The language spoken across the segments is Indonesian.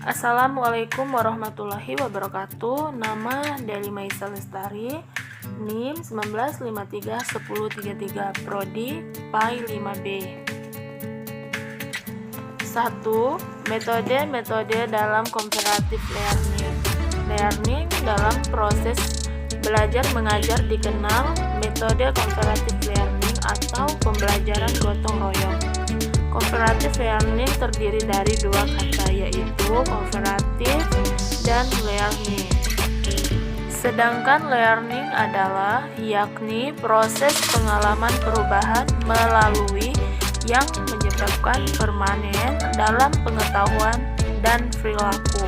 Assalamualaikum warahmatullahi wabarakatuh. Nama Deli Maisa Lestari, NIM 19531033, Prodi PAI 5B. 1. Metode-metode dalam comparative learning. Learning dalam proses belajar mengajar dikenal metode comparative learning atau pembelajaran gotong royong. Comparative learning terdiri dari dua kata, yaitu comparative dan learning. Sedangkan learning adalah yakni proses pengalaman perubahan melalui yang menyebabkan permanen dalam pengetahuan dan perilaku.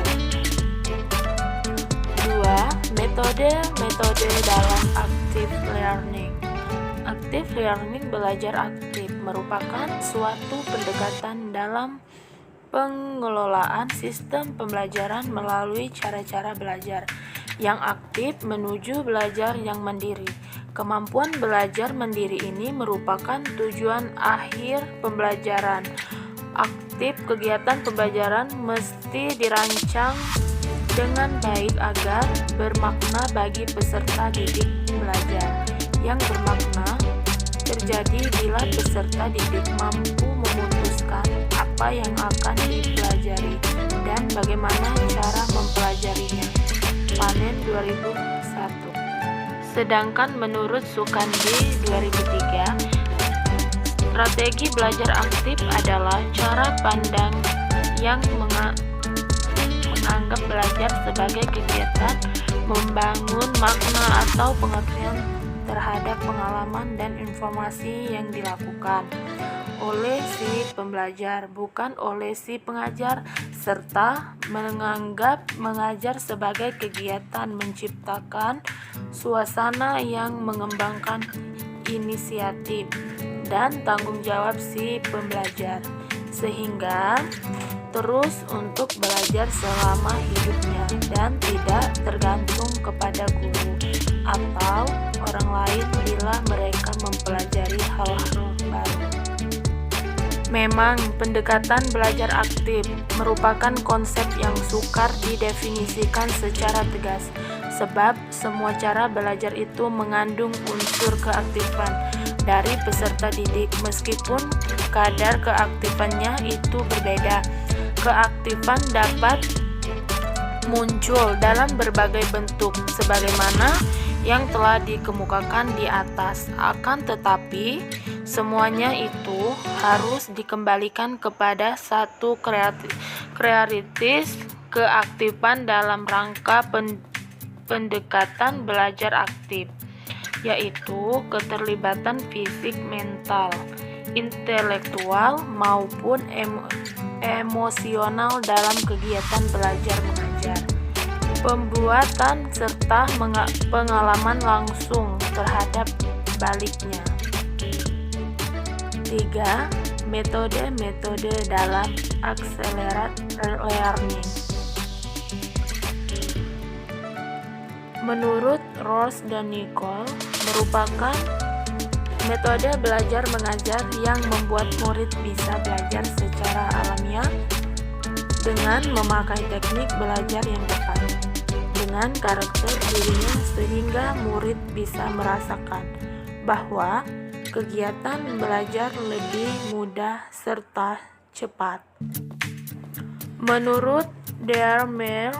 2. Metode-metode dalam active learning. Active learning, belajar aktif, merupakan suatu pendekatan dalam pengelolaan sistem pembelajaran melalui cara-cara belajar yang aktif menuju belajar yang mandiri. Kemampuan belajar mandiri ini merupakan tujuan akhir pembelajaran aktif. Kegiatan pembelajaran mesti dirancang dengan baik agar bermakna bagi peserta didik. Belajar yang bermakna terjadi bila peserta didik mampu memutuskan apa yang akan dipelajari dan bagaimana cara mempelajarinya. Panen 2001. Sedangkan menurut Sukandi 2003, strategi belajar aktif adalah cara pandang yang menganggap belajar sebagai kegiatan membangun makna atau pengertian terhadap pengalaman dan informasi yang dilakukan oleh si pembelajar, bukan oleh si pengajar, serta menganggap mengajar sebagai kegiatan menciptakan suasana yang mengembangkan inisiatif dan tanggung jawab si pembelajar, sehingga terus untuk belajar selama hidupnya dan tidak tergantung kepada guru atau orang lain bila mereka mempelajari hal-hal baru. Memang pendekatan belajar aktif merupakan konsep yang sukar didefinisikan secara tegas, sebab semua cara belajar itu mengandung unsur keaktifan dari peserta didik, meskipun kadar keaktifannya itu berbeda. Keaktifan dapat muncul dalam berbagai bentuk sebagaimana yang telah dikemukakan di atas, akan tetapi semuanya itu harus dikembalikan kepada satu kreativitas keaktifan dalam rangka pendekatan belajar aktif, yaitu keterlibatan fisik, mental, intelektual maupun emosional dalam kegiatan belajar mengajar, pembuatan serta pengalaman langsung terhadap baliknya. 3. Metode-metode dalam accelerated learning. Menurut Rose dan Nicole, merupakan metode belajar mengajar yang membuat murid bisa belajar secara alamiah dengan memakai teknik belajar yang tepat dengan karakter dirinya, sehingga murid bisa merasakan bahwa kegiatan belajar lebih mudah serta cepat. Menurut Dermer,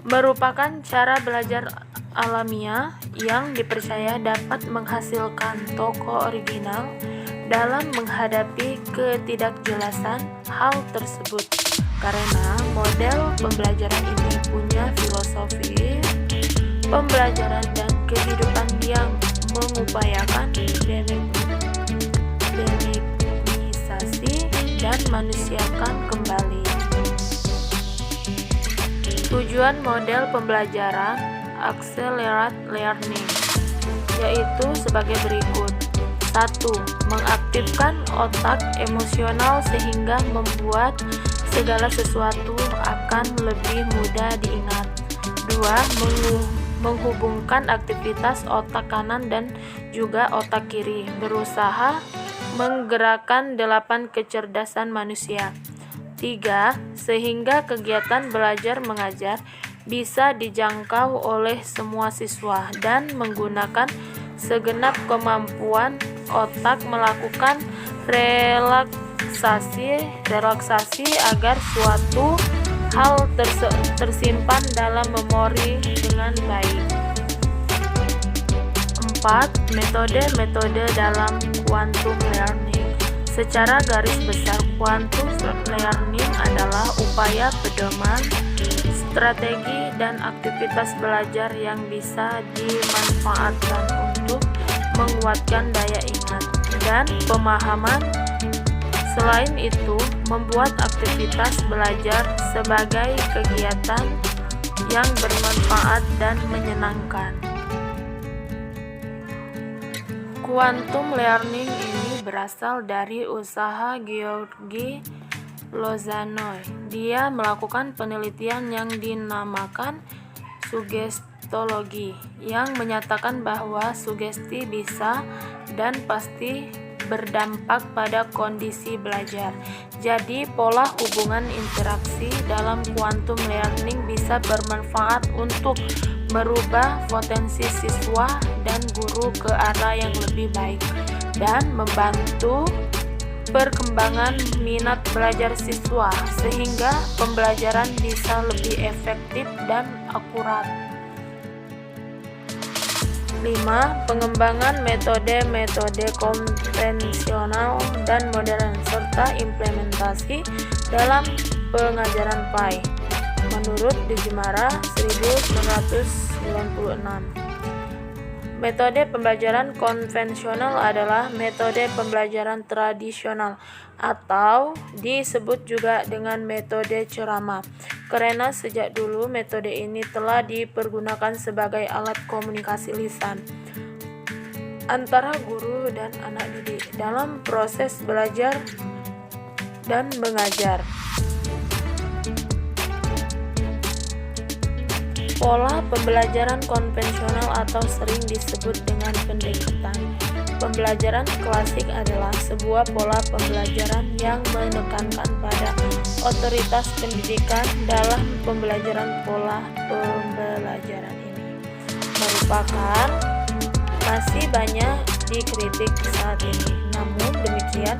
merupakan cara belajar alamiah yang dipercaya dapat menghasilkan tokoh original dalam menghadapi ketidakjelasan hal tersebut, karena model pembelajaran ini punya filosofi pembelajaran dan kehidupan yang mengupayakan demonisasi dan manusiakan kembali. Tujuan model pembelajaran accelerated learning yaitu sebagai berikut. 1. Mengaktifkan otak emosional sehingga membuat segala sesuatu akan lebih mudah diingat. 2. Menghubungkan aktivitas otak kanan dan juga otak kiri, berusaha menggerakkan 8 kecerdasan manusia. 3. Sehingga kegiatan belajar mengajar bisa dijangkau oleh semua siswa dan menggunakan segenap kemampuan otak melakukan relaksasi agar suatu hal tersimpan dalam memori dengan baik. 4. Metode-metode dalam quantum learning. Secara garis besar, quantum learning adalah upaya pedoman, strategi, dan aktivitas belajar yang bisa dimanfaatkan untuk menguatkan daya ingat dan pemahaman. Selain itu, membuat aktivitas belajar sebagai kegiatan yang bermanfaat dan menyenangkan. Quantum learning ini berasal dari usaha Georgi Lozanoy. Dia melakukan penelitian yang dinamakan sugestologi, yang menyatakan bahwa sugesti bisa dan pasti berdampak pada kondisi belajar. Jadi, pola hubungan interaksi dalam quantum learning bisa bermanfaat untuk merubah potensi siswa dan guru ke arah yang lebih baik dan membantu perkembangan minat belajar siswa sehingga pembelajaran bisa lebih efektif dan akurat. 5. Pengembangan metode-metode konvensional dan modern serta implementasi dalam pengajaran PAI. Menurut Dijemara 1996, metode pembelajaran konvensional adalah metode pembelajaran tradisional atau disebut juga dengan metode ceramah, karena sejak dulu metode ini telah dipergunakan sebagai alat komunikasi lisan antara guru dan anak didik dalam proses belajar dan mengajar. Pola pembelajaran konvensional atau sering disebut dengan pendekatan pembelajaran klasik adalah sebuah pola pembelajaran yang menekankan pada otoritas pendidikan dalam pembelajaran. Pola pembelajaran ini merupakan masih banyak dikritik saat ini. Namun demikian,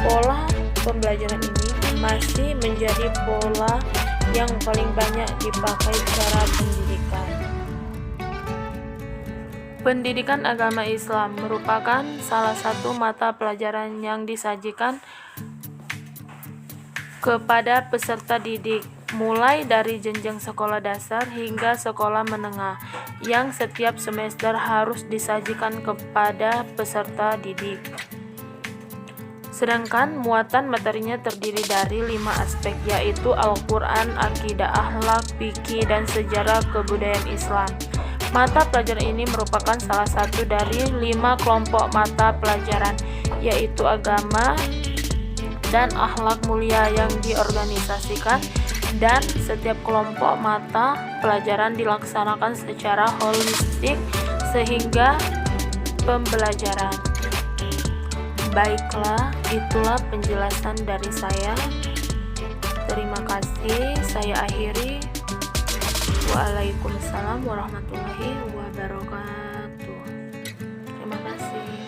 pola pembelajaran ini masih menjadi pola yang paling banyak dipakai cara pendidikan. Pendidikan agama Islam merupakan salah satu mata pelajaran yang disajikan kepada peserta didik, mulai dari jenjang sekolah dasar hingga sekolah menengah, yang setiap semester harus disajikan kepada peserta didik. Sedangkan muatan materinya terdiri dari 5 aspek, yaitu Al-Quran, akidah, akhlak, fikih, dan sejarah kebudayaan Islam. Mata pelajaran ini merupakan salah satu dari 5 kelompok mata pelajaran, yaitu agama dan akhlak mulia yang diorganisasikan, dan setiap kelompok mata pelajaran dilaksanakan secara holistik sehingga pembelajaran. Baiklah, itulah penjelasan dari saya. Terima kasih, saya akhiri. Waalaikumsalam warahmatullahi wabarakatuh.